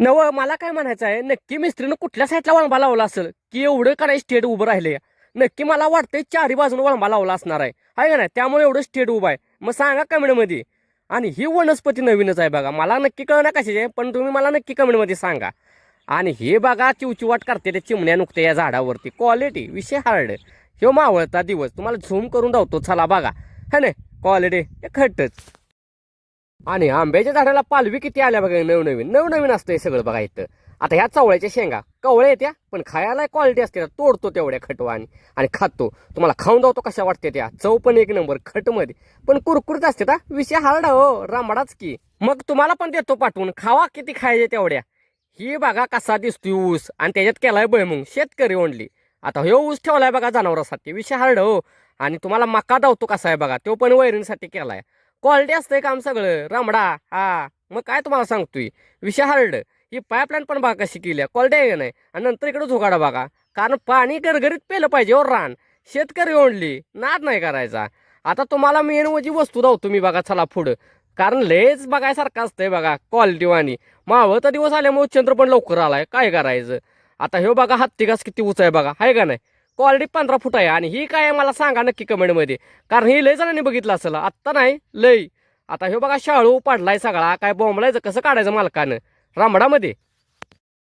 नव मला काय म्हणायचं आहे, नक्की मिस्त्रीनं कुठल्या साईडला वळंबा लावला असेल की एवढं काय स्टेट उभं राहिले. नक्की मला वाटतंय चारी बाजून वळंबा लावला असणार आहे का नाही, त्यामुळे एवढं स्टेट उभं आहे. मग सांगा कमेंटमध्ये. आणि ही वनस्पती नवीनच आहे बघा, मला नक्की कळणार कशाची आहे, पण तुम्ही मला नक्की कमेंटमध्ये सांगा. आणि हे बघा चिवचिवाट करते ते चिमण्या नुकते या झाडावरती, क्वालिटी विषय हार्ड. ह्यो मावळता दिवस तुम्हाला झूम करून धावतो, चला बघा. है ना, क्वालिटी खटच. आणि आंब्याच्या झाडाला पालवी किती आल्या बघा, नवनवीन नवनवीन असतंय सगळं बघा इथं. आता ह्या चवळ्याच्या शेंगा कवळ्या येत्या, पण खायला क्वालिटी असते, तोडतो तेवढ्या खटवा आणि खातो. तुम्हाला खाऊन जातो कशा वाटते त्या, चव पण एक नंबर खटमध्ये, पण कुरकुरीत असते. विषय हार्ड हो, रामडाच की. मग तुम्हाला पण देतो पाठवून, खावा किती खायचे तेवढ्या. ही बघा कसा दिसतोय ऊस, आणि त्याच्यात केलाय भुईमुग, शेतकरी ओनली. आता हे ऊस ठेवलाय बघा जनावरांसाठी, विषय हार्ड हो. आणि तुम्हाला मका धावतो कसा आहे बघा, तो पण वैरणीसाठी केलाय. क्वालिटी असतंय काम सगळं रामडा. हा मग काय तुम्हाला सांगतोय, विषय हार्ड. ही पाईपलाईन पण बघा कशी केली, क्वालिटी आहे का नाही. आणि नंतर इकडे झोगाडा बघा, कारण पाणी गरगरीत पेलं पाहिजे हो रान. शेतकरी ओढली नाद नाही करायचा. आता तुम्हाला मेन म्हणजे वस्तू धावतो मी बघा, चला पुढं. कारण लयच बघायसारखं असतंय बघा क्वालिटी वाणी. मावळता दिवस आल्यामुळे चंद्र पण लवकर आलाय, काय करायचं. आता हे बघा हत्ती घास किती उंच आहे बघा, आहे का नाही. क्वालिटी 15 फूट आहे. आणि ही काय आहे मला सांगा नक्की कमेंटमध्ये, कारण ही लय जणांनी बघितलं असेल, आत्ता नाही लय. आता हे बघा शाळू पडलाय सगळा, काय बोंबलायचं कसं काढायचं मालकानं रामडामध्ये.